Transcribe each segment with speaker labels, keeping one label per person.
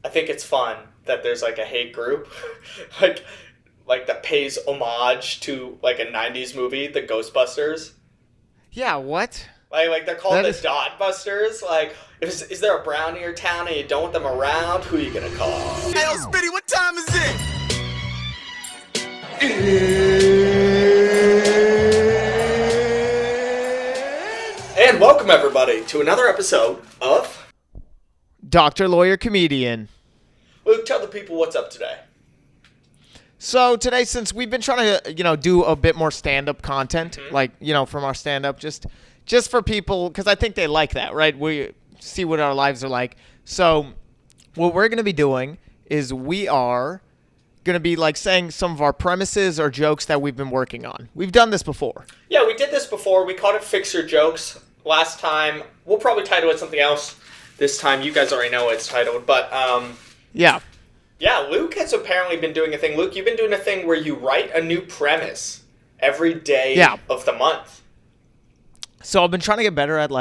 Speaker 1: I think it's fun that there's like a hate group, like that pays homage to like a '90s movie, the Ghostbusters.
Speaker 2: Yeah, what?
Speaker 1: Like they're called the Dotbusters. Like, is there a brown in your town and you don't want them around? Who are you gonna call?
Speaker 3: Hey, yo, Spitty, what time is it?
Speaker 1: And welcome everybody to another episode of
Speaker 2: Doctor, Lawyer, Comedian.
Speaker 1: Luke, tell the people what's up today.
Speaker 2: So today, since we've been trying to, do a bit more stand-up content, from our stand-up, just for people, because I think they like that, right? We see what our lives are like. So what we're going to be doing is we are going to be like saying some of our premises or jokes that we've been working on. We've done this before. Yeah,
Speaker 1: we did this before. We called it Fix Your Jokes last time. We'll probably title it something else this time. You guys already know what it's titled, but
Speaker 2: yeah.
Speaker 1: Yeah, Luke has apparently been doing a thing. Luke, you've been doing a thing where you write a new premise every day of the month.
Speaker 2: So I've been trying to get better at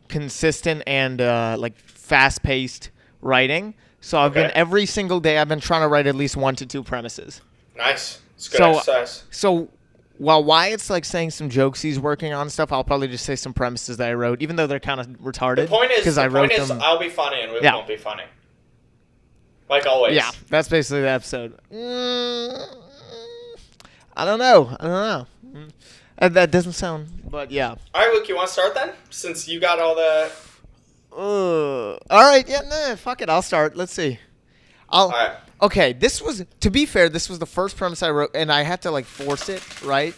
Speaker 2: consistent and fast-paced writing. So I've been every single day I've been trying to write at least 1 to 2 premises.
Speaker 1: Nice. It's good exercise.
Speaker 2: So while Wyatt's saying some jokes he's working on stuff, I'll probably just say some premises that I wrote, even though they're kind of retarded.
Speaker 1: The point is I'll be funny and Luke won't be funny. Like always.
Speaker 2: Yeah, that's basically the episode. I don't know. That doesn't sound, but yeah.
Speaker 1: All right, Luke, you want to start then? Since you got all the...
Speaker 2: all right, fuck it, I'll start. Let's see.
Speaker 1: All right.
Speaker 2: Okay, to be fair, this was the first premise I wrote, and I had to, force it, right?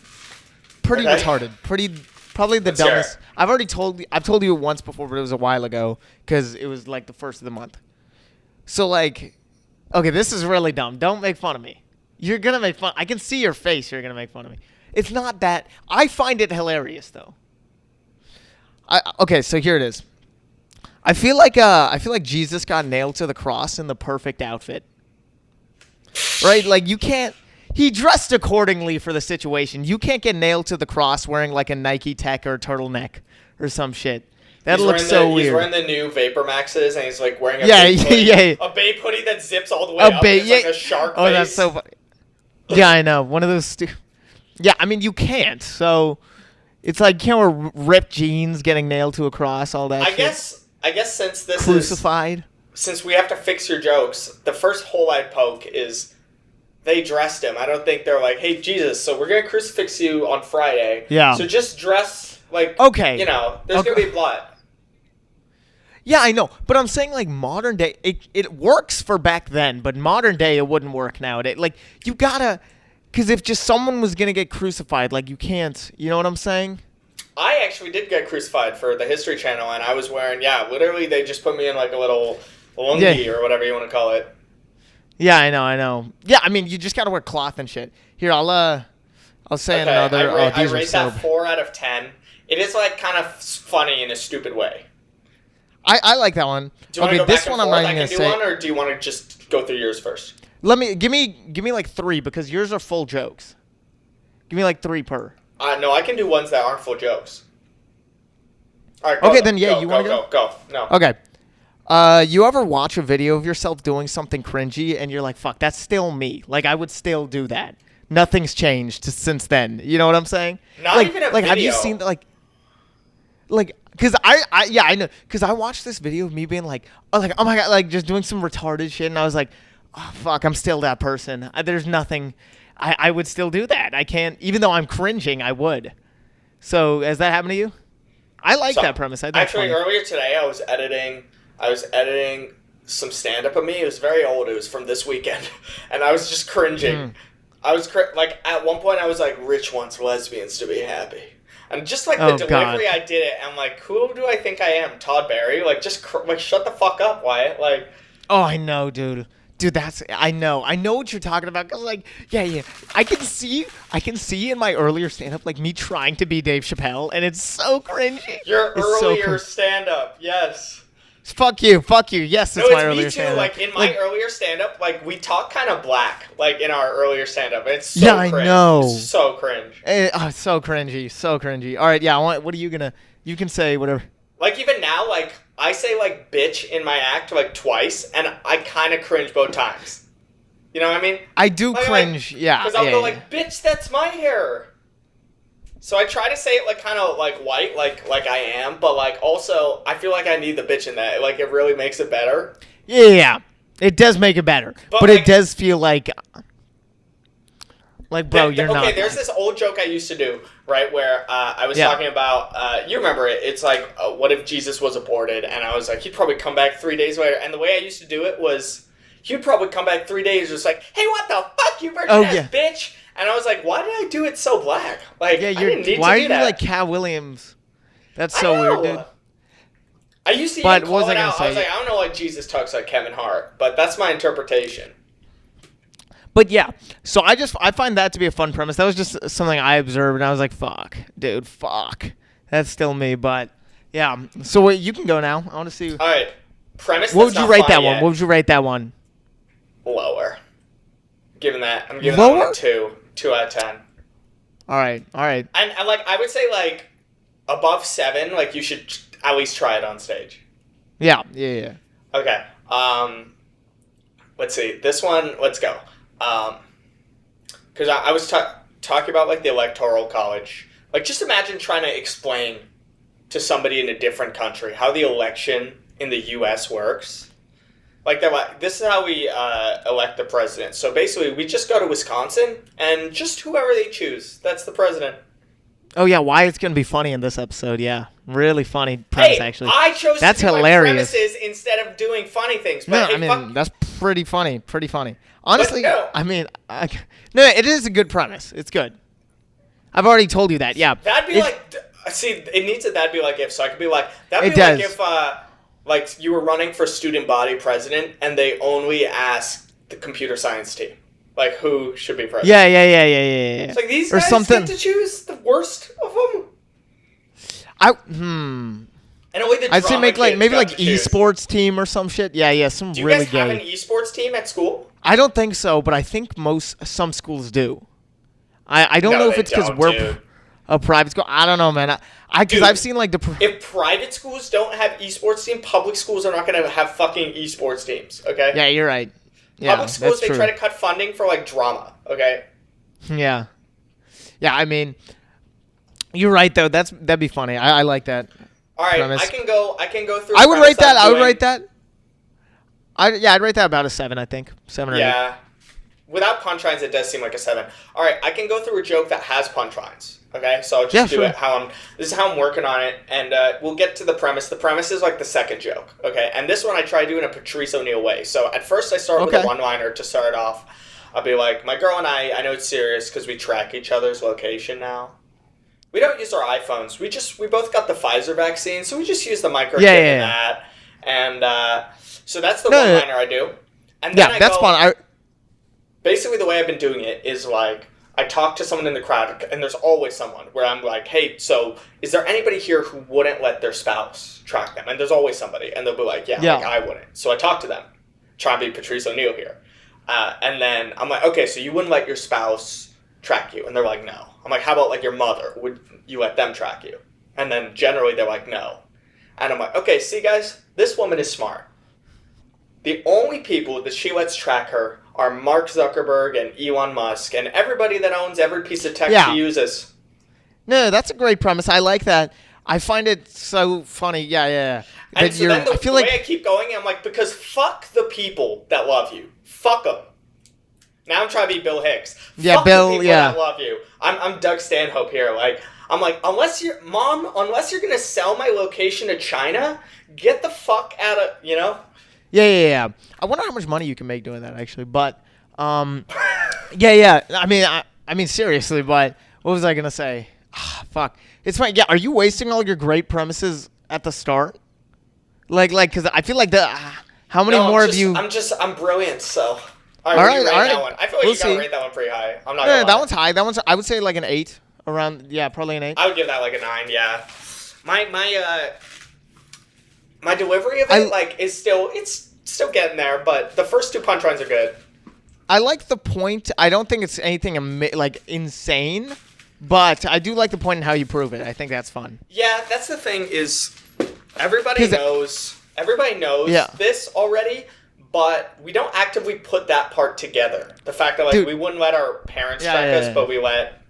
Speaker 2: Pretty retarded. Probably the dumbest. I've told you it once before, but it was a while ago, because it was, the first of the month. So, okay, this is really dumb. Don't make fun of me. You're going to make fun. I can see your face. You're going to make fun of me. It's not that. I find it hilarious, though. Okay, so here it is. I feel like Jesus got nailed to the cross in the perfect outfit. Right? You can't. He dressed accordingly for the situation. You can't get nailed to the cross wearing a Nike Tech or a turtleneck or some shit. That looks so weird.
Speaker 1: He's wearing the new Vapor Maxes, and he's wearing a Bape hoodie that zips all the way up. It's a shark face.
Speaker 2: Oh, that's so funny. Yeah, I know. One of those. Yeah, I mean, you can't. So it's you can't wear ripped jeans, getting nailed to a cross, all that.
Speaker 1: I guess since this
Speaker 2: crucified.
Speaker 1: Since we have to fix your jokes, the first hole I'd poke is they dressed him. I don't think they're like, hey, Jesus, so we're gonna crucifix you on Friday.
Speaker 2: Yeah.
Speaker 1: So just dress
Speaker 2: okay.
Speaker 1: There's gonna be blood.
Speaker 2: Yeah, I know, but I'm saying modern day, it works for back then, but modern day it wouldn't work nowadays. You gotta, because if just someone was gonna get crucified, you can't. You know what I'm saying?
Speaker 1: I actually did get crucified for the History Channel, and I was wearing literally they just put me in a little lungi or whatever you want to call it.
Speaker 2: Yeah, I know. Yeah, I mean you just gotta wear cloth and shit. Here, I'll say another.
Speaker 1: I rate that 4 out of 10. It is kind of funny in a stupid way.
Speaker 2: I like that one.
Speaker 1: Do you want to go back and forth? I can do one, or do you want to just go through yours first?
Speaker 2: Give me 3 because yours are full jokes. Give me 3 per.
Speaker 1: No, I can do ones that aren't full jokes. All right.
Speaker 2: Okay, then you want to go?
Speaker 1: Go. No.
Speaker 2: Okay. You ever watch a video of yourself doing something cringy and you're like, "Fuck, that's still me." I would still do that. Nothing's changed since then. You know what I'm saying?
Speaker 1: Not even a video.
Speaker 2: Have you seen because I know, because I watched this video of me being oh my god, just doing some retarded shit, and I was like, oh fuck, I'm still that person. There's nothing, I would still do that. I can't, even though I'm cringing, I would. So has that happened to you? I like that premise.
Speaker 1: Actually, earlier today, I was editing some stand-up of me. It was very old. It was from this weekend, and I was just cringing. I was at one point, I was like, "Rich wants lesbians to be happy." And just the delivery God. I did it, I'm like, who do I think I am? Todd Barry? Shut the fuck up, Wyatt.
Speaker 2: Oh, I know, dude. Dude, I know what you're talking about. Cause yeah. I can see in my earlier stand-up, me trying to be Dave Chappelle, and it's so cringy.
Speaker 1: Your earlier stand-up, yes.
Speaker 2: Fuck you. Yes, it's my earlier stand-up.
Speaker 1: In my earlier stand-up, we talk kind of black, in our earlier stand-up. It's so cringe.
Speaker 2: I know.
Speaker 1: It's so cringe.
Speaker 2: It's so cringy. All right, yeah. What are you gonna? You can say whatever.
Speaker 1: Like, even now, like, I say, like, bitch in my act, like, twice, and I kind of cringe both times. You know what I mean?
Speaker 2: I do cringe, yeah.
Speaker 1: Because I'll go, like, bitch, that's my hair. So I try to say it, like, kind of, like, white, like I am, but, like, also, I feel like I need the bitch in that. Like, it really makes it better.
Speaker 2: Yeah. It does make it better. But like, it does feel like bro, you're not.
Speaker 1: Okay, there's this old joke I used to do, right, where I was talking about, you remember it, it's like, what if Jesus was aborted? And I was like, he'd probably come back 3 days later. And the way I used to do it was, he'd probably come back 3 days just like, hey, what the fuck, you virgin-ass bitch? And I was like, why did I do it so black? Like, I didn't need to do that.
Speaker 2: Why are you like Cat Williams? That's so weird, dude.
Speaker 1: I used to even call it out. I was like, I don't know why Jesus talks like Kevin Hart, but that's my interpretation.
Speaker 2: But yeah, so I find that to be a fun premise. That was just something I observed, and I was like, fuck, dude, fuck. That's still me, but yeah. So wait, you can go now. I want to see.
Speaker 1: All right, premise.
Speaker 2: What would you rate that one? What would you rate that one?
Speaker 1: Lower. I'm giving that one a 2 out of 10.
Speaker 2: All right. And
Speaker 1: I would say like above 7. Like you should at least try it on stage.
Speaker 2: Yeah.
Speaker 1: Okay. Let's see. This one. Let's go. Because I was talking about like the Electoral College. Like, just imagine trying to explain to somebody in a different country how the election in the U.S. works. Like, this is how we elect the president. So basically, we just go to Wisconsin and just whoever they choose, that's the president.
Speaker 2: Oh yeah, Wyatt's gonna be funny in this episode. Yeah, really funny premise actually.
Speaker 1: I chose
Speaker 2: that's
Speaker 1: to do
Speaker 2: hilarious.
Speaker 1: My premises instead of doing funny things.
Speaker 2: But
Speaker 1: no,
Speaker 2: I mean that's pretty funny. Honestly, no. I mean, no, it is a good premise. It's good. I've already told you that. Yeah,
Speaker 1: that'd be like. See, it needs that'd be like if. So I could be like that'd be
Speaker 2: like
Speaker 1: if like you were running for student body president and they only asked the computer science team. Like, who should be president?
Speaker 2: Yeah.
Speaker 1: It's like, these guys get to choose the worst of them?
Speaker 2: And
Speaker 1: only the
Speaker 2: I'd say make like maybe like
Speaker 1: esports
Speaker 2: team or some shit. Yeah, some
Speaker 1: really
Speaker 2: really
Speaker 1: gay. Do you guys have an esports team at school?
Speaker 2: I don't think so, but I think some schools do. I don't know if it's because we're a private school. I don't know, man. Because I've seen like
Speaker 1: if private schools don't have esports team, public schools are not going to have fucking esports teams, okay?
Speaker 2: Yeah, you're right. Yeah,
Speaker 1: public schools, they try to cut funding for, like, drama, okay?
Speaker 2: Yeah. Yeah, I mean, you're right, though. That'd be funny. I like that.
Speaker 1: All right,
Speaker 2: premise.
Speaker 1: I can go through
Speaker 2: I would rate that. I'd rate that about a 7, I think. 7 or 8.
Speaker 1: Yeah. Without punchlines, it does seem like a 7. All right, I can go through a joke that has punchlines. Okay, so I'll just do it this is how I'm working on it, and we'll get to the premise. The premise is like the second joke, okay? And this one I try to do in a Patrice O'Neal way. So at first I start with a one-liner to start off. I'll be like, my girl and I know it's serious because we track each other's location now. We don't use our iPhones. We both got the Pfizer vaccine, so we just use the microchip in that. And so that's the one-liner I do. And then
Speaker 2: that's fun.
Speaker 1: Basically, the way I've been doing it is like, I talk to someone in the crowd, and there's always someone where I'm like, hey, so is there anybody here who wouldn't let their spouse track them? And there's always somebody, and they'll be like, yeah. Like, I wouldn't. So I talk to them, try and be Patrice O'Neal here. And then I'm like, okay, so you wouldn't let your spouse track you? And they're like, no. I'm like, how about like your mother? Would you let them track you? And then generally they're like, no. And I'm like, okay, see guys, this woman is smart. The only people that she lets track her are Mark Zuckerberg and Elon Musk and everybody that owns every piece of tech she uses.
Speaker 2: No, that's a great premise. I like that. I find it so funny. Yeah.
Speaker 1: And so then the way I keep going, I'm like, because fuck the people that love you. Fuck them. Now I'm trying to be Bill Hicks.
Speaker 2: Yeah,
Speaker 1: fuck
Speaker 2: Bill,
Speaker 1: the people that love you. I'm Doug Stanhope here. Like, I'm like, unless you're going to sell my location to China, get the fuck out of, you know?
Speaker 2: Yeah. I wonder how much money you can make doing that, actually. But, yeah. I mean, seriously. But what was I gonna say? Fuck. It's fine. Yeah. Are you wasting all your great premises at the start? Like, because I feel like how many more of you?
Speaker 1: I'm brilliant. So.
Speaker 2: All right.
Speaker 1: That one. I feel like you gotta rate that one pretty high. I'm not.
Speaker 2: Yeah, that one's high. I would say like an 8. Around. Yeah, probably an 8.
Speaker 1: I would give that like a 9. Yeah. My delivery of it is still getting there, but the first 2 punchlines are good.
Speaker 2: I like the point. I don't think it's anything insane, but I do like the point and how you prove it. I think that's fun.
Speaker 1: Yeah, that's the thing is, Everybody knows this already, but we don't actively put that part together. The fact that we wouldn't let our parents track us, but we let.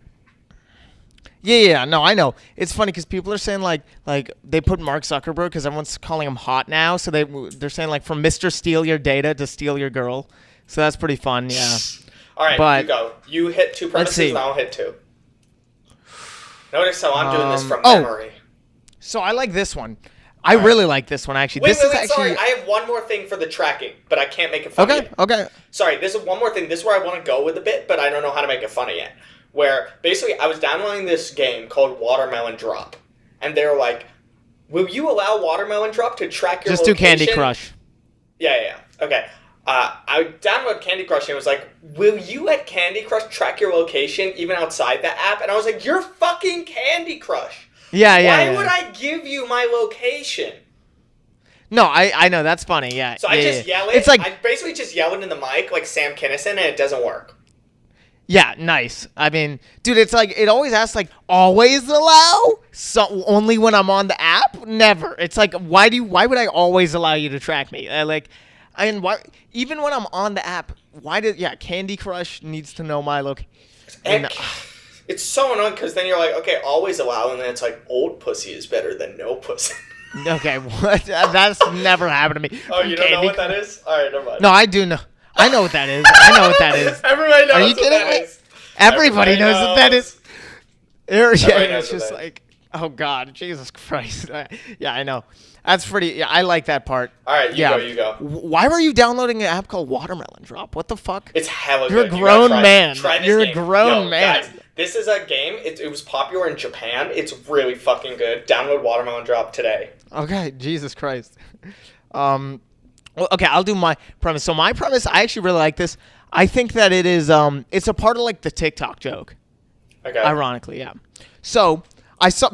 Speaker 2: Yeah, no, I know. It's funny because people are saying like they put Mark Zuckerberg because everyone's calling him hot now, so they're saying like from Mr. Steal Your Data to Steal Your Girl, so that's pretty fun. Yeah.
Speaker 1: All right, but you go. You hit 2 premises, and I'll hit 2. Notice how I'm doing this from memory.
Speaker 2: So I like this one. I really like this one actually.
Speaker 1: Wait, sorry. I have one more thing for the tracking, but I can't make it funny yet.
Speaker 2: Okay.
Speaker 1: Sorry, this is one more thing. This is where I want to go with a bit, but I don't know how to make it funny yet. Where basically I was downloading this game called Watermelon Drop, and they were like, "Will you allow Watermelon Drop to track your location?"
Speaker 2: Just do Candy Crush.
Speaker 1: Yeah. Okay. I downloaded Candy Crush and it was like, "Will you let Candy Crush track your location even outside the app?" And I was like, "You're fucking Candy Crush. Why would I give you my location?"
Speaker 2: No, I know that's funny. Yeah.
Speaker 1: So I just yell it. It's like I basically just yell it in the mic like Sam Kinison, and it doesn't work.
Speaker 2: Yeah, nice. I mean, dude, it's like it always asks like always allow, so only when I'm on the app. Never. It's like why would I always allow you to track me? Why even when I'm on the app? Candy Crush needs to know my location.
Speaker 1: It's so annoying because then you're like, okay, always allow, and then it's like old pussy is better than no pussy.
Speaker 2: Okay, what? That's never happened to me.
Speaker 1: Oh, you don't know what that is? All right, never mind.
Speaker 2: No, I do know. I know what that is.
Speaker 1: Everybody knows. Are you kidding me?
Speaker 2: Everybody knows what that is. It's just like, oh God, Jesus Christ. Yeah, I know. That's pretty. Yeah, I like that part.
Speaker 1: All right, you go.
Speaker 2: Why were you downloading an app called Watermelon Drop? What the fuck?
Speaker 1: It's hella
Speaker 2: good. You're a grown man. You're a grown man.
Speaker 1: Guys, this is a game. It was popular in Japan. It's really fucking good. Download Watermelon Drop today.
Speaker 2: Okay, Jesus Christ. Well, okay, I'll do my premise. So my premise, I actually really like this. I think that it is, it's a part of like the TikTok joke.
Speaker 1: Okay.
Speaker 2: Ironically, yeah. So I saw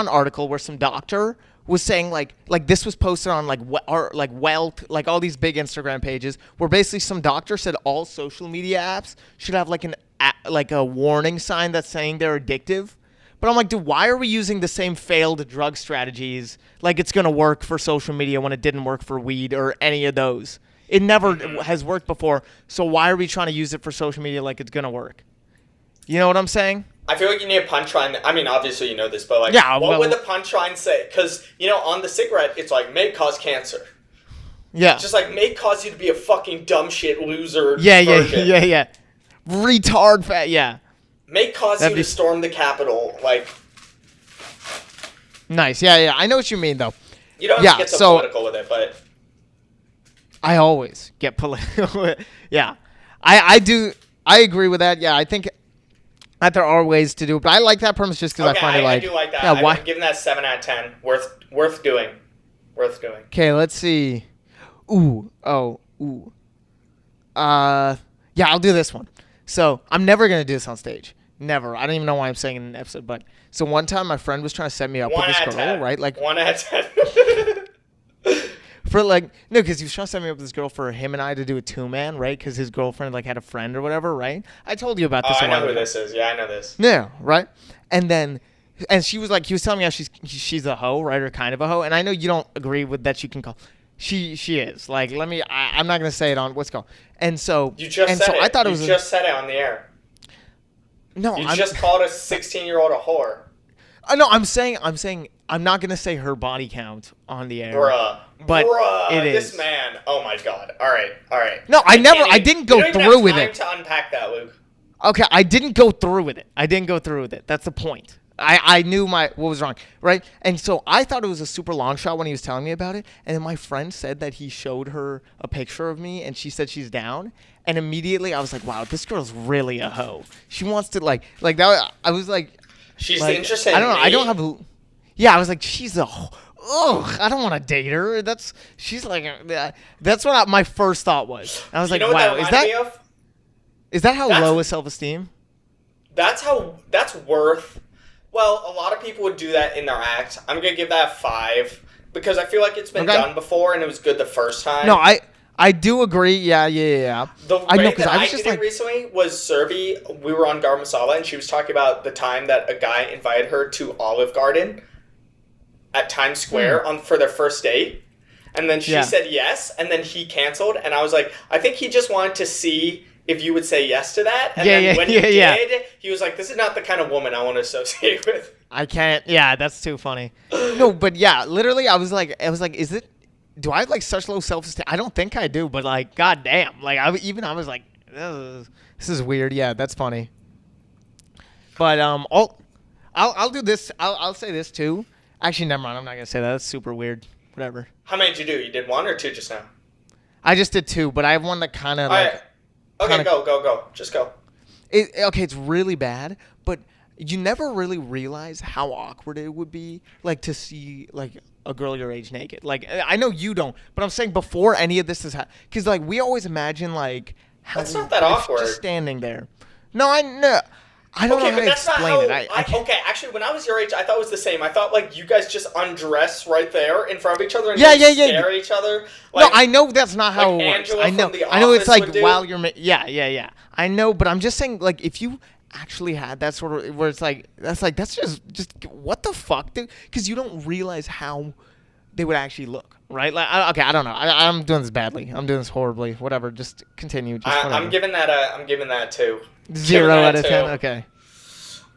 Speaker 2: an article where some doctor was saying like this was posted on like Wealth, like all these big Instagram pages, where basically some doctor said all social media apps should have like a warning sign that's saying they're addictive. But I'm like, dude, why are we using the same failed drug strategies like it's going to work for social media when it didn't work for weed or any of those? It never has worked before, so why are we trying to use it for social media like it's going to work? You know what I'm saying?
Speaker 1: I feel like you need a punchline. I mean, obviously you know this, but like, what would the punchline say? Because, on the cigarette, it's like, may cause cancer.
Speaker 2: Yeah.
Speaker 1: Just like, may cause you to be a fucking dumb shit loser
Speaker 2: version. Yeah. Retard fat, yeah.
Speaker 1: May cause you to storm the Capitol, like.
Speaker 2: Nice, yeah. I know what you mean, though.
Speaker 1: You don't have to get so political with it, but.
Speaker 2: I always get political. Yeah. I do. I agree with that. Yeah, I think that there are ways to do it, but I like that premise just because I find it like.
Speaker 1: I do like that.
Speaker 2: Yeah,
Speaker 1: I'm giving that 7 out of 10. Worth doing.
Speaker 2: Okay, let's see. Ooh. Yeah, I'll do this one. So I'm never gonna do this on stage. Never. I don't even know why I'm saying it in an episode, but so one time my friend was trying to set me up with this girl, right? Like
Speaker 1: 1 out of 10.
Speaker 2: For like because he was trying to set me up with this girl for him and I to do a 2-man, right? Because his girlfriend like had a friend or whatever, right? I told you about this.
Speaker 1: I know who this is. Yeah, I know this.
Speaker 2: Yeah, right. And she was like, he was telling me how she's a hoe, right, or kind of a hoe. And I know you don't agree with that. You can call. She is like. I'm not gonna say it on what's called. And so
Speaker 1: you just said it. I thought you just said it on the air.
Speaker 2: No,
Speaker 1: you just called a 16-year-old a whore.
Speaker 2: No, I'm saying I'm not gonna say her body count on the air. But it is.
Speaker 1: This man. Oh my God. All right.
Speaker 2: No, I didn't go through with it.
Speaker 1: To unpack that, Luke.
Speaker 2: Okay, I didn't go through with it. That's the point. I knew what was wrong, right? And so I thought it was a super long shot when he was telling me about it. And then my friend said that he showed her a picture of me, and she said she's down. And immediately I was like, wow, this girl's really a hoe. She wants to like that. I was like,
Speaker 1: she's interested. I
Speaker 2: don't know. I don't have. Yeah, I was like, she's a. Ugh, I don't want to date her. That's what my first thought was. I was like, wow, is that how low is self-esteem?
Speaker 1: That's worth. Well, a lot of people would do that in their act. I'm gonna give that a 5 because I feel like it's been done before and it was good the first time.
Speaker 2: No, I do agree. Yeah.
Speaker 1: The way that I did it recently was Serbi. We were on Garam Masala and she was talking about the time that a guy invited her to Olive Garden. at Times Square for their first date. And then she said yes, and then he canceled. And I was like, I think he just wanted to see if you would say yes to that. And then when he did, he was like, this is not the kind of woman I want to associate with.
Speaker 2: I can't. Yeah, that's too funny. No, but yeah, literally, I was like, is it? Do I have like such low self-esteem? I don't think I do, but like, goddamn, like I was like, this is weird. Yeah, that's funny. But I'll do this. I'll say this too. Actually, never mind. I'm not gonna say that. That's super weird. Whatever.
Speaker 1: How many did you do? You did 1 or 2 just now?
Speaker 2: I just did 2, but I have one that kind of like.
Speaker 1: Right. Okay, go. Just go.
Speaker 2: Okay, it's really bad, but you never really realize how awkward it would be, like, to see, like, a girl your age naked. Like, I know you don't, but I'm saying before any of this is happening, because, like, we always imagine, like, how
Speaker 1: that's not that awkward.
Speaker 2: Just standing there. No, I know. I don't know how to explain it.
Speaker 1: Okay, actually, when I was your age, I thought it was the same. I thought, like, you guys just undress right there in front of each other and stare at each other. Like,
Speaker 2: no, I know that's not how it works.
Speaker 1: I know
Speaker 2: it's like while you're... Yeah. I know, but I'm just saying, like, if you actually had that sort of... Where it's like... That's just what the fuck, dude? Because you don't realize how they would actually look, right? Like, I don't know. I'm doing this badly. I'm doing this horribly. Whatever. Just continue.
Speaker 1: I'm giving that 2.
Speaker 2: 0 out of 10. Okay.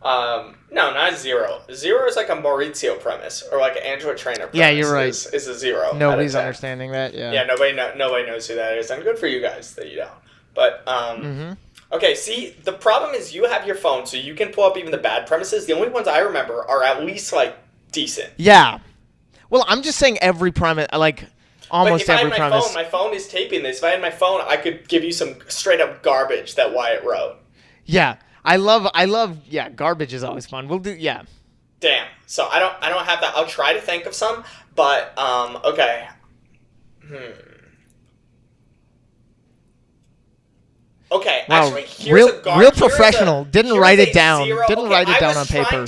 Speaker 1: No, not 0. 0 is like a Maurizio premise or like an Android trainer premise.
Speaker 2: Yeah, you're right.
Speaker 1: Is a 0.
Speaker 2: Nobody's understanding that. Yeah.
Speaker 1: Yeah, nobody knows who that is, and good for you guys that you don't. But okay. See, the problem is you have your phone, so you can pull up even the bad premises. The only ones I remember are at least like decent.
Speaker 2: Yeah. Well, I'm just saying every premise, like almost every premise.
Speaker 1: My phone is taping this. If I had my phone, I could give you some straight up garbage that Wyatt wrote.
Speaker 2: Yeah. I love, garbage is always fun. We'll do, yeah.
Speaker 1: Damn. So I don't have that. I'll try to think of some, but, okay. Okay,
Speaker 2: wow.
Speaker 1: Actually, here's a garbage.
Speaker 2: Real professional. Didn't write it down. Didn't write it down on paper.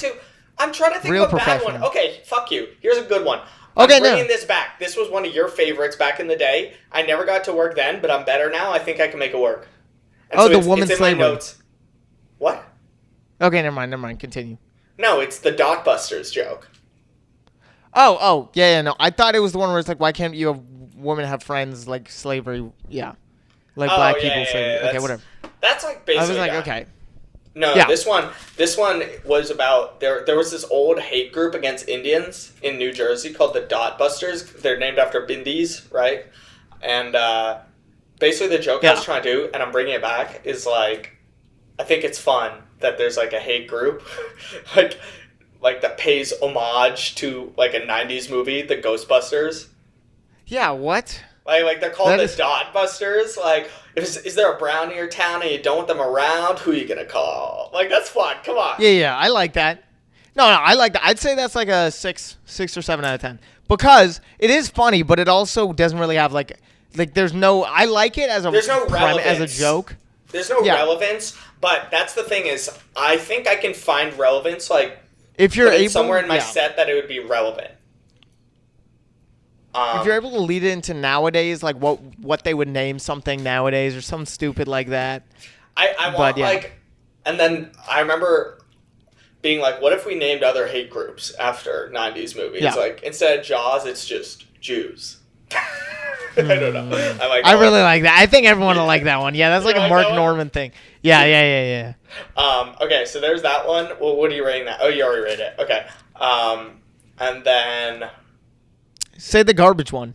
Speaker 1: I'm trying to think of a bad one. Okay, fuck you. Here's a good one.
Speaker 2: Okay,
Speaker 1: I'm bringing this back. This was one of your favorites back in the day. I never got to work then, but I'm better now. I think I can make it work.
Speaker 2: And so the woman slavery.
Speaker 1: What?
Speaker 2: Okay, never mind. Continue.
Speaker 1: No, it's the Dotbusters joke.
Speaker 2: Oh, yeah, no. I thought it was the one where it's like, why can't you have women have friends like slavery? Yeah. Like black people slavery. Okay, whatever.
Speaker 1: That's like basically
Speaker 2: I was like, okay.
Speaker 1: No, this one was about there was this old hate group against Indians in New Jersey called the Dotbusters. They're named after bindis, right? And basically the joke I was trying to do, and I'm bringing it back, is like, I think it's fun that there's like a hate group like that pays homage to like a 90s movie, the Ghostbusters.
Speaker 2: Yeah, what?
Speaker 1: Like they're called Dotbusters. Like, is there a brown in your town and you don't want them around? Who are you gonna call? Like, that's fun. Come on.
Speaker 2: Yeah, I like that. No, I like that. I'd say that's like a 6 or 7 out of 10 because it is funny, but it also doesn't really have like there's no. I like it as a as a joke.
Speaker 1: There's no relevance, but that's the thing is, I think I can find relevance, like,
Speaker 2: if you're able,
Speaker 1: somewhere in my set that it would be relevant.
Speaker 2: If you're able to lead it into nowadays, like what they would name something nowadays or something stupid like that.
Speaker 1: I want, like, and then I remember being like, what if we named other hate groups after 90s movies? Yeah. Like, instead of Jaws, it's just Jews. I don't know. I
Speaker 2: really like that. I think everyone will like that one. Yeah, that's like a Mark Norman thing. Yeah.
Speaker 1: Okay, so there's that one. Well, what are you rating that? Oh, you already rated it. Okay. And then...
Speaker 2: Say the garbage one.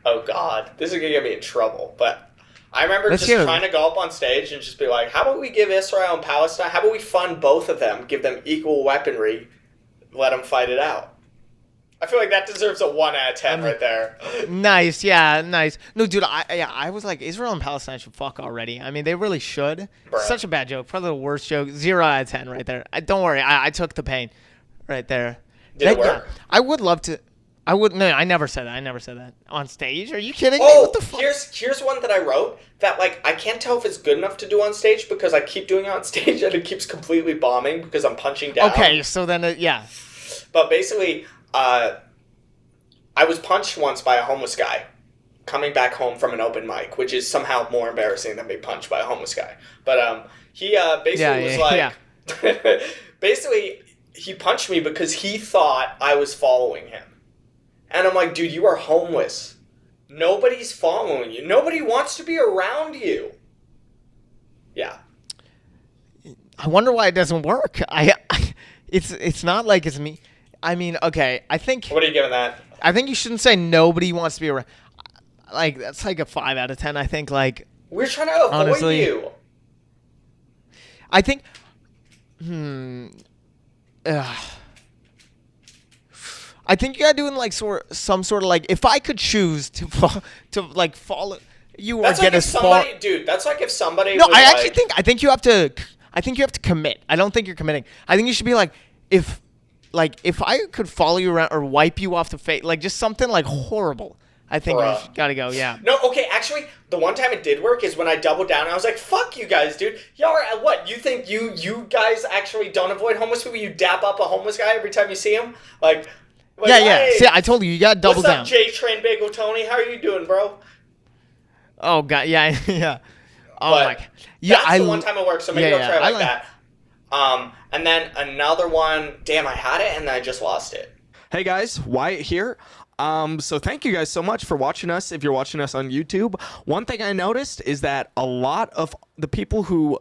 Speaker 1: Oh, God. This is going to get me in trouble. But I remember trying to go up on stage and just be like, how about we give Israel and Palestine, how about we fund both of them, give them equal weaponry, let them fight it out? I feel like that deserves a 1 out of 10 right there.
Speaker 2: Nice, yeah, nice. No, dude, I was like, Israel and Palestine should fuck already. I mean, they really should. Bruh. Such a bad joke. Probably the worst joke. 0 out of 10 right there. Don't worry, I took the pain right there.
Speaker 1: Did it work?
Speaker 2: Yeah, I would love to. No, I never said that. On stage? Are you kidding me?
Speaker 1: Oh,
Speaker 2: what the fuck?
Speaker 1: Here's one that I wrote that, like, I can't tell if it's good enough to do on stage because I keep doing it on stage and it keeps completely bombing because I'm punching down.
Speaker 2: Okay, so then, yeah.
Speaker 1: But basically... I was punched once by a homeless guy coming back home from an open mic, which is somehow more embarrassing than being punched by a homeless guy. But he basically was like... Yeah. Basically, he punched me because he thought I was following him. And I'm like, dude, you are homeless. Nobody's following you. Nobody wants to be around you. Yeah.
Speaker 2: I wonder why it doesn't work. It's not like it's me. I mean, okay, I think...
Speaker 1: What are you giving that?
Speaker 2: I think you shouldn't say nobody wants to be around. Like, that's like a 5 out of 10, I think. Like,
Speaker 1: we're trying to avoid
Speaker 2: honestly,
Speaker 1: you.
Speaker 2: I think... I think you gotta do in like some sort of like, if I could choose to like follow you
Speaker 1: That's
Speaker 2: or
Speaker 1: like
Speaker 2: get
Speaker 1: if
Speaker 2: as
Speaker 1: somebody,
Speaker 2: far.
Speaker 1: dude. That's like if somebody.
Speaker 2: No,
Speaker 1: was
Speaker 2: I
Speaker 1: like,
Speaker 2: actually think you have to. I think you have to commit. I don't think you're committing. I think you should be like, if I could follow you around or wipe you off the face, like just something like horrible. I think you gotta go. Yeah.
Speaker 1: No, okay. Actually, the one time it did work is when I doubled down. And I was like, "Fuck you guys, dude. Y'all are what? You think you guys actually don't avoid homeless people? You dap up a homeless guy every time you see him, like
Speaker 2: yeah.
Speaker 1: Hey,
Speaker 2: See, I told you gotta double down.
Speaker 1: What's up, J Train Bagel Tony? How are you doing, bro?
Speaker 2: Oh god, yeah, yeah. Oh
Speaker 1: But
Speaker 2: my god. Yeah,
Speaker 1: that's the one time it worked. So maybe I'll try it like that. And then another one. Damn, I had it and then I just lost it.
Speaker 4: Hey guys, Wyatt here. So thank you guys so much for watching us. If you're watching us on YouTube, one thing I noticed is that a lot of the people who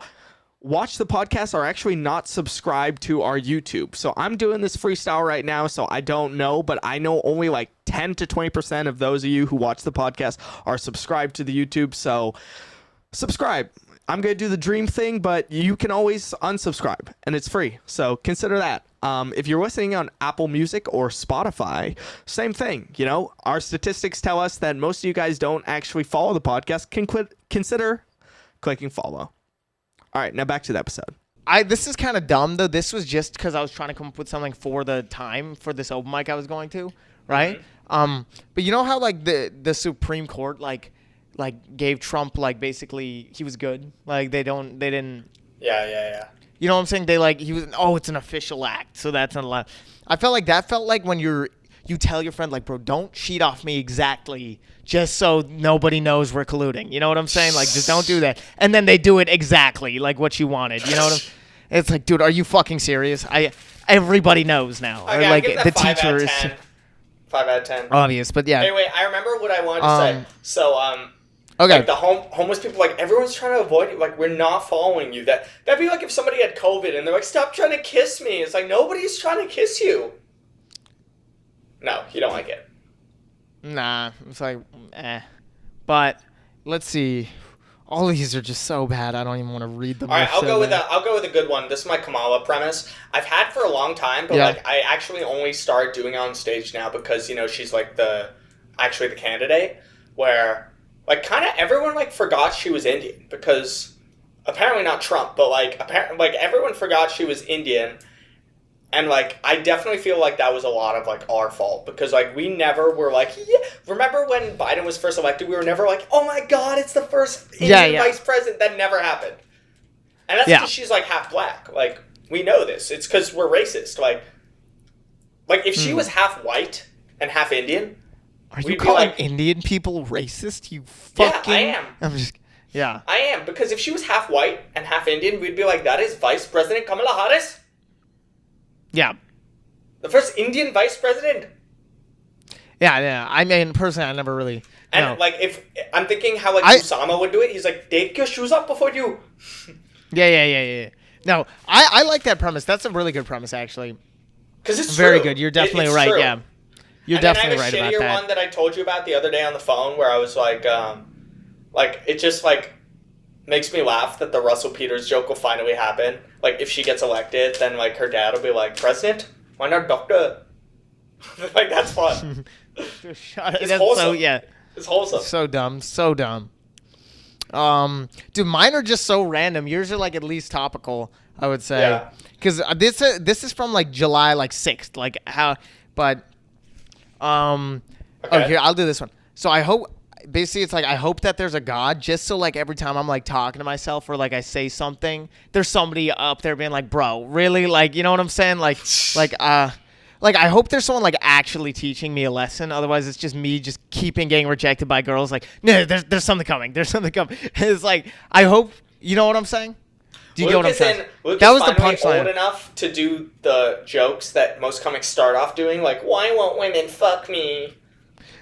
Speaker 4: watch the podcast are actually not subscribed to our YouTube. So I'm doing this freestyle right now, so I don't know, but I know only like 10 to 20% of those of you who watch the podcast are subscribed to the YouTube. So subscribe. I'm going to do the dream thing, but you can always unsubscribe, and it's free. So consider that. If you're listening on Apple Music or Spotify, same thing. You know, our statistics tell us that most of you guys don't actually follow the podcast. Consider clicking follow. All right, now back to the episode.
Speaker 2: This is kind of dumb though. This was just because I was trying to come up with something for the time for this open mic I was going to, right? Mm-hmm. But you know how like the Supreme Court like gave Trump like basically he was good. Like they didn't.
Speaker 1: Yeah.
Speaker 2: You know what I'm saying? It's an official act, so that's not allowed. I felt like when you tell your friend like, bro, don't cheat off me exactly just so nobody knows we're colluding. You know what I'm saying? Like, just don't do that. And then they do it exactly like what you wanted. You know what It's like, dude, are you fucking serious? Everybody knows now.
Speaker 1: Okay,
Speaker 2: or like
Speaker 1: the teacher is 5 out of 10.
Speaker 2: Obvious, but yeah.
Speaker 1: Anyway, I remember what I wanted to say. So,
Speaker 2: okay.
Speaker 1: Like the homeless people, like everyone's trying to avoid you. Like we're not following you. That'd be like if somebody had COVID and they're like, "Stop trying to kiss me." It's like nobody's trying to kiss you. No, you don't like it.
Speaker 2: Nah, it's like, But let's see. All of these are just so bad. I don't even want to read them.
Speaker 1: All right, I'll go with a good one. This is my Kamala premise. I've had for a long time, but like I actually only started doing it on stage now because she's like the candidate where. Like, kind of everyone, like, forgot she was Indian because apparently not Trump, but, like, everyone forgot she was Indian. And, like, I definitely feel like that was a lot of, like, our fault because, like, we never were like, yeah. Remember when Biden was first elected? We were never like, oh, my God, it's the first Indian vice president. That never happened. And that's because she's, like, half black. Like, we know this. It's because we're racist. Like if she was half white and half Indian...
Speaker 2: Are you calling Indian people racist? You fucking...
Speaker 1: Yeah, I am. I am, because if she was half white and half Indian, we'd be like, that is Vice President Kamala Harris?
Speaker 2: Yeah.
Speaker 1: The first Indian vice president?
Speaker 2: Yeah. I mean, personally, I never really...
Speaker 1: And, like, if... I'm thinking how, like, Osama would do it. He's like, take your shoes off before you...
Speaker 2: Yeah. No, I like that premise. That's a really good premise, actually.
Speaker 1: Because it's
Speaker 2: very
Speaker 1: true.
Speaker 2: good. You're definitely right,
Speaker 1: true.
Speaker 2: yeah. You're definitely right about that.
Speaker 1: And then I have a shittier one that I told you about the other day on the phone where I was like, it just, like, makes me laugh that the Russell Peters joke will finally happen. Like, if she gets elected, then, like, her dad will be like, President? Why not doctor? Like, that's fun. It's wholesome. It's wholesome.
Speaker 2: So dumb. Dude, mine are just so random. Yours are, like, at least topical, I would say.
Speaker 1: Yeah.
Speaker 2: Because this is from, like, July, like, 6th. Like, how... But... Okay. Oh, here, I'll do this one. So I hope, basically it's like, I hope that there's a God just so like every time I'm like talking to myself or like I say something, there's somebody up there being like, bro, really? Like, you know what I'm saying? Like I hope there's someone like actually teaching me a lesson. Otherwise it's just me just getting rejected by girls. Like, no, there's something coming. There's something coming. It's like, I hope, you know what I'm saying? Do you get what I'm saying?
Speaker 1: Luke
Speaker 2: That
Speaker 1: is
Speaker 2: was the
Speaker 1: finally
Speaker 2: punchline.
Speaker 1: old enough to do the jokes that most comics start off doing, like, why won't women fuck me?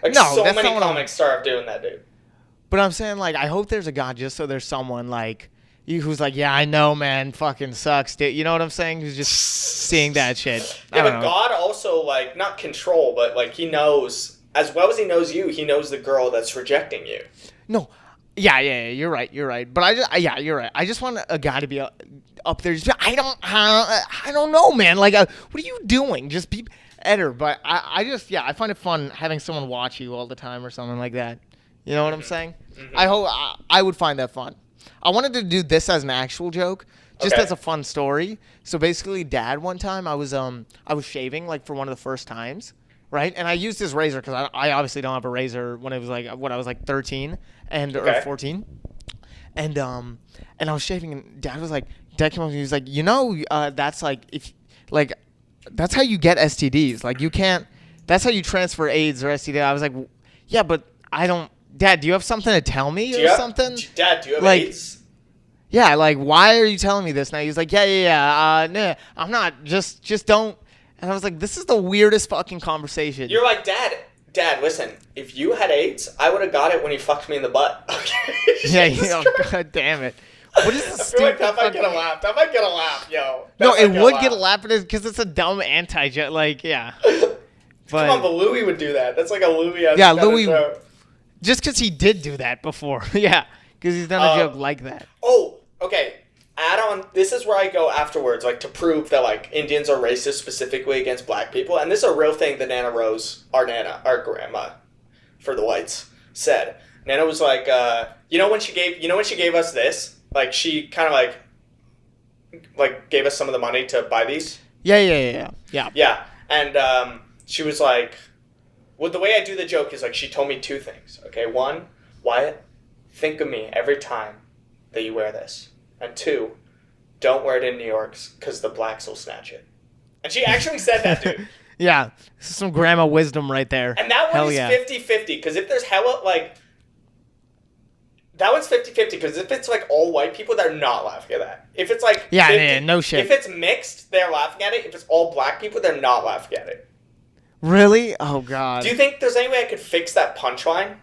Speaker 1: Like,
Speaker 2: No,
Speaker 1: so
Speaker 2: that's
Speaker 1: many
Speaker 2: not what I'm-
Speaker 1: comics start off doing that, dude.
Speaker 2: But I'm saying, like, I hope there's a God just so there's someone, like, who's like, yeah, I know, man, fucking sucks, dude. You know what I'm saying? Who's just seeing that shit. I
Speaker 1: Yeah,
Speaker 2: don't
Speaker 1: but
Speaker 2: know.
Speaker 1: God also, like, not control, but, like, he knows, as well as he knows you, he knows the girl that's rejecting you.
Speaker 2: No. Yeah, you're right. But yeah, you're right. I just want a guy to be up there. Just, I don't know, man. Like, what are you doing? Just be better. But I find it fun having someone watch you all the time or something like that. You know what I'm saying?
Speaker 1: Mm-hmm.
Speaker 2: I hope I would find that fun. I wanted to do this as an actual joke, just
Speaker 1: Okay.
Speaker 2: as a fun story. So basically, Dad, one time I was shaving like for one of the first times, right? And I used this razor because I obviously don't have a razor when I was like 13 or 14, and I was shaving, and Dad came up and he was like, that's like that's how you get STDs. Like you can't. That's how you transfer AIDS or STD. I was like, yeah, but I don't. Dad, do you have something to tell me or something?
Speaker 1: Dad, do you have
Speaker 2: Like,
Speaker 1: AIDS?
Speaker 2: Yeah, like, why are you telling me this now? He's like, yeah. Nah, I'm not. Just don't. And I was like, this is the weirdest fucking conversation.
Speaker 1: You're like, Dad, listen, if you had AIDS, I would have got it when you fucked me in the butt.
Speaker 2: Yeah, God damn it. What is this
Speaker 1: I feel like
Speaker 2: stupid
Speaker 1: that might get a
Speaker 2: fucking-
Speaker 1: laugh. That might get a laugh, yo.
Speaker 2: No,
Speaker 1: That
Speaker 2: it
Speaker 1: might
Speaker 2: would get a
Speaker 1: laugh.
Speaker 2: laugh because it's a dumb anti-joke. Like, yeah.
Speaker 1: Come on, but Louis would do that. That's like a Louis.
Speaker 2: Yeah, Louis- Just because he did do that before. Yeah, because he's done a joke like that.
Speaker 1: Oh, okay. Add on. This is where I go afterwards, like to prove that like Indians are racist specifically against black people, and this is a real thing that Nana Rose, our grandma, for the whites, said. Nana was like, when she gave us this, like she kind of like gave us some of the money to buy these.
Speaker 2: Yeah.
Speaker 1: Yeah, and she was like, well, the way I do the joke is like she told me two things. Okay, one, Wyatt, think of me every time that you wear this. And two, don't wear it in New York because the blacks will snatch it. And she actually said that, dude.
Speaker 2: Yeah, this is some grandma wisdom right there.
Speaker 1: And that one
Speaker 2: Hell
Speaker 1: is
Speaker 2: yeah.
Speaker 1: 50-50, because if there's hella, like... That one's 50-50, because if it's, like, all white people, they're not laughing at that. If it's, like...
Speaker 2: Yeah,
Speaker 1: 50,
Speaker 2: yeah, no shit.
Speaker 1: If it's mixed, they're laughing at it. If it's all black people, they're not laughing at it.
Speaker 2: Really? Oh, God.
Speaker 1: Do you think there's any way I could fix that punchline?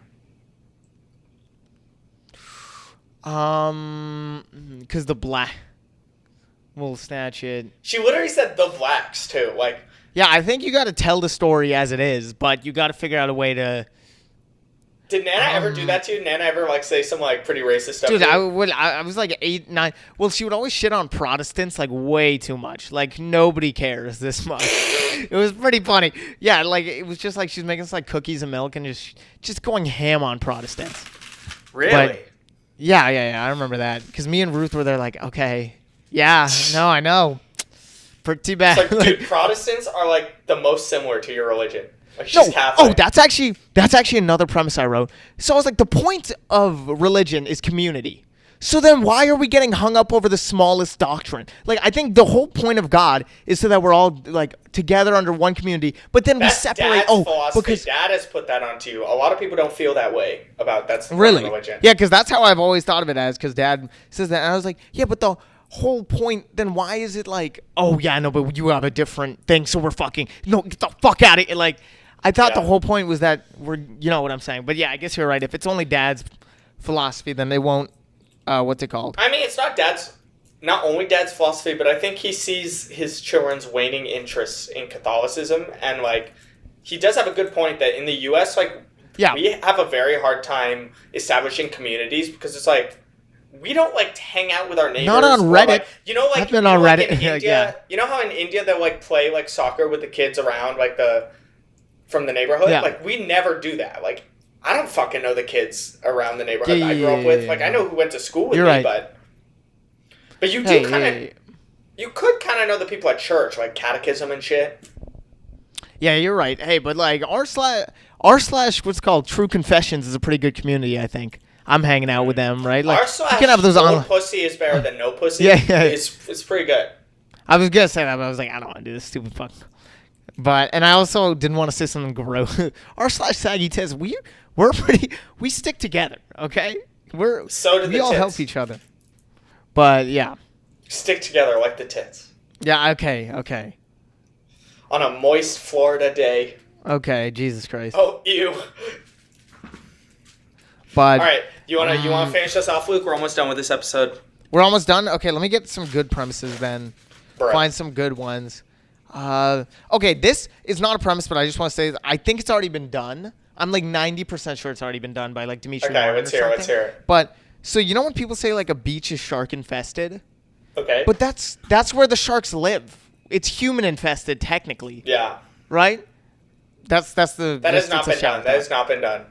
Speaker 2: Because the black will snatch it.
Speaker 1: She literally said the blacks, too. Like...
Speaker 2: Yeah, I think you got to tell the story as it is, but you got to figure out a way to...
Speaker 1: Did Nana ever do that to you? Nana ever, like, say some, like, pretty racist stuff
Speaker 2: Dude,
Speaker 1: to you?
Speaker 2: I was like 8, 9. Well, she would always shit on Protestants like way too much. Like nobody cares this much. It was pretty funny. Yeah, like it was just like she was making us like cookies and milk and just going ham on Protestants.
Speaker 1: Really?
Speaker 2: But, yeah. I remember that because me and Ruth were there like, okay, yeah, no, I know. Pretty bad.
Speaker 1: It's like, dude, Protestants are, like, the most similar to your religion. Like,
Speaker 2: No,
Speaker 1: she's Catholic.
Speaker 2: oh, that's actually another premise I wrote. So I was like, the point of religion is community. So then why are we getting hung up over the smallest doctrine? Like, I think the whole point of God is so that we're all, like, together under one community, but then
Speaker 1: That's
Speaker 2: we separate.
Speaker 1: Dad's philosophy.
Speaker 2: Because
Speaker 1: Dad has put that onto you. A lot of people don't feel that way about that's
Speaker 2: really,
Speaker 1: religion.
Speaker 2: yeah, because that's how I've always thought of it as. Because Dad says that, and I was like, yeah, but the whole point. Then why is it like, oh yeah, no, but you have a different thing, so we're fucking no, get the fuck out of it. Like, I thought the whole point was that you know what I'm saying. But yeah, I guess you're right. If it's only Dad's philosophy, then they won't. What's it called?
Speaker 1: I mean, it's not only Dad's philosophy, but I think he sees his children's waning interests in Catholicism, and like, he does have a good point that in the U.S., like, we have a very hard time establishing communities because it's like, we don't like hang out with our neighbors.
Speaker 2: Not on
Speaker 1: or,
Speaker 2: Reddit.
Speaker 1: like, you know, like
Speaker 2: I've been on
Speaker 1: like
Speaker 2: Reddit.
Speaker 1: in India,
Speaker 2: Yeah.
Speaker 1: You know how in India they'll like play like soccer with the kids around like from the neighborhood.
Speaker 2: Yeah.
Speaker 1: Like we never do that. Like I don't fucking know the kids around the neighborhood I grew up
Speaker 2: Yeah.
Speaker 1: with. Like I know who went to school with
Speaker 2: You're
Speaker 1: me,
Speaker 2: right.
Speaker 1: but you do
Speaker 2: Hey,
Speaker 1: kind of
Speaker 2: hey.
Speaker 1: you could kind of know the people at church, like catechism and shit.
Speaker 2: Yeah, you're right. Hey, but like r slash what's called True Confessions is a pretty good community. I think I'm hanging out with them, right? Like
Speaker 1: R/
Speaker 2: you can have those
Speaker 1: full
Speaker 2: on.
Speaker 1: pussy is better than no pussy.
Speaker 2: Yeah.
Speaker 1: It's pretty good.
Speaker 2: I was gonna say that, but I was like, I don't want to do this stupid fuck. But and I also didn't want to say something gross. r slash saggy tits, we're pretty. We stick together, okay?
Speaker 1: So do
Speaker 2: we
Speaker 1: the
Speaker 2: all
Speaker 1: tits.
Speaker 2: help each other. But yeah,
Speaker 1: Stick together like the tits.
Speaker 2: Yeah, okay.
Speaker 1: On a moist Florida day.
Speaker 2: Okay, Jesus Christ.
Speaker 1: Oh, ew.
Speaker 2: But
Speaker 1: all right, you wanna finish this off, Luke? We're almost done with this episode.
Speaker 2: we're almost done? Okay, let me get some good premises then.
Speaker 1: Bruh.
Speaker 2: Find some good ones. Okay, this is not a premise, but I just want to say I think it's already been done. I'm like 90% sure it's already been done by like Dimitri
Speaker 1: Okay,
Speaker 2: Martin
Speaker 1: let's
Speaker 2: or
Speaker 1: hear
Speaker 2: something.
Speaker 1: it.
Speaker 2: But so you know when people say like a beach is shark infested?
Speaker 1: Okay.
Speaker 2: But that's where the sharks live. It's human infested technically.
Speaker 1: Yeah.
Speaker 2: Right? That's the
Speaker 1: That has not been done. That has not been done.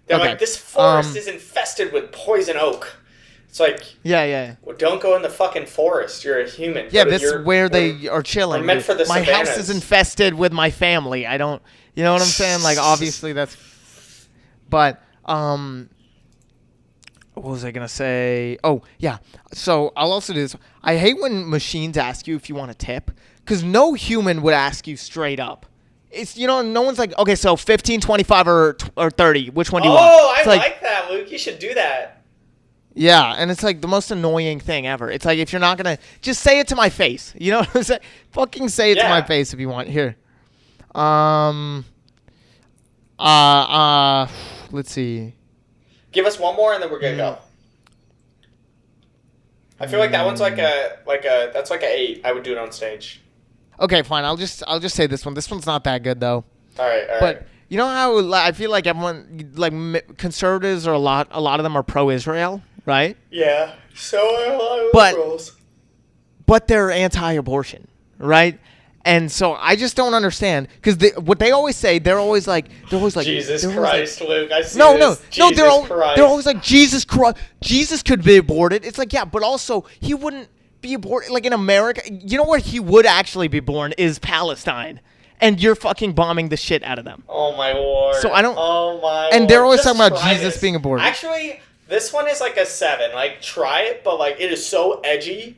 Speaker 1: They're
Speaker 2: Okay.
Speaker 1: like, this forest is infested with poison oak. It's like,
Speaker 2: Yeah.
Speaker 1: well, don't go in the fucking forest. You're a human.
Speaker 2: Yeah,
Speaker 1: Go to
Speaker 2: this is where they are chilling.
Speaker 1: we're meant for the
Speaker 2: My house
Speaker 1: savannas.
Speaker 2: is infested with my family. I don't, you know what I'm saying? Like, obviously that's, but, what was I going to say? Oh, yeah. So I'll also do this. I hate when machines ask you if you want a tip because no human would ask you straight up. It's, you know, no one's like, okay, so 15, 25, or 30. Which one do you want?
Speaker 1: Oh, I
Speaker 2: It's
Speaker 1: like that, Luke. You should do that.
Speaker 2: Yeah, and it's like the most annoying thing ever. It's like if you're not gonna just say it to my face. You know what I'm saying? Fucking say it to my face if you want. Here. Let's see.
Speaker 1: Give us one more and then we're gonna go. I feel like that one's like a that's like a 8. I would do it on stage.
Speaker 2: Okay, fine. I'll just say this one. This one's not that good though.
Speaker 1: All right.
Speaker 2: But you know how I feel like everyone like conservatives are a lot of them are pro-Israel, right?
Speaker 1: Yeah. So are a lot of
Speaker 2: But-
Speaker 1: liberals.
Speaker 2: But they're anti-abortion, right? And so I just don't understand because what they always say, they're always like
Speaker 1: Jesus
Speaker 2: they're always
Speaker 1: Christ, Luke. I see
Speaker 2: No,
Speaker 1: this.
Speaker 2: no,
Speaker 1: Jesus
Speaker 2: they're always like Jesus Christ. Jesus could be aborted. It's like, yeah, but also he wouldn't be aborted. Like in America, you know where he would actually be born is Palestine, and you're fucking bombing the shit out of them.
Speaker 1: Oh my lord.
Speaker 2: So I don't-
Speaker 1: Oh my.
Speaker 2: and they're
Speaker 1: Lord.
Speaker 2: always
Speaker 1: Just
Speaker 2: talking about
Speaker 1: try
Speaker 2: Jesus
Speaker 1: this.
Speaker 2: being aborted.
Speaker 1: Actually, this one is like a 7. Like, try it, but like it is so edgy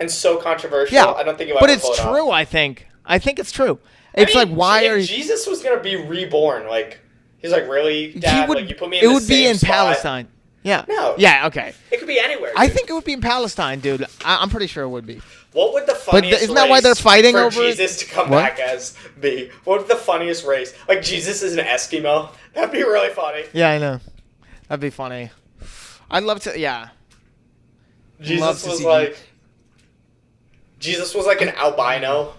Speaker 1: and so controversial.
Speaker 2: Yeah,
Speaker 1: I don't think it might
Speaker 2: but
Speaker 1: be
Speaker 2: it's
Speaker 1: pulled off.
Speaker 2: true. I think it's true. It's
Speaker 1: I mean,
Speaker 2: like why
Speaker 1: if
Speaker 2: are you?
Speaker 1: Jesus was gonna be reborn? Like, he's like, really, Dad?
Speaker 2: He would.
Speaker 1: Like, you put me in
Speaker 2: It
Speaker 1: the
Speaker 2: would be
Speaker 1: same
Speaker 2: in
Speaker 1: spot?
Speaker 2: Palestine. Yeah.
Speaker 1: No.
Speaker 2: Yeah. Okay.
Speaker 1: It could be anywhere.
Speaker 2: I
Speaker 1: dude.
Speaker 2: think it would be in Palestine, dude. I'm pretty sure it would be.
Speaker 1: What would the funniest
Speaker 2: isn't that why they're
Speaker 1: race
Speaker 2: fighting
Speaker 1: for
Speaker 2: over it?
Speaker 1: Jesus to come
Speaker 2: What?
Speaker 1: back as be? What would the funniest race? Like, Jesus is an Eskimo? That'd be really funny.
Speaker 2: Yeah, I know. That'd be funny. I'd love to. Yeah.
Speaker 1: Jesus was like an albino.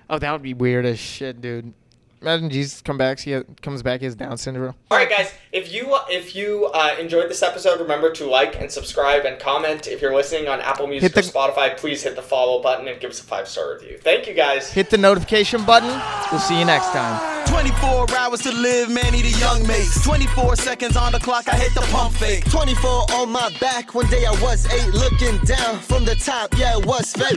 Speaker 2: Oh, that would be weird as shit, dude. Imagine Jesus comes back. He has Down syndrome.
Speaker 1: All right, guys. If you enjoyed this episode, remember to like and subscribe and comment. If you're listening on Apple Music or Spotify, please hit the follow button and give us a 5-star review. Thank you, guys.
Speaker 2: Hit the notification button. We'll see you next time.
Speaker 3: 24 hours to live, man, need a young mate. 24 seconds on the clock, I hit the pump fake. 24 on my back, one day I was 8, looking down from the top, yeah, it was fake.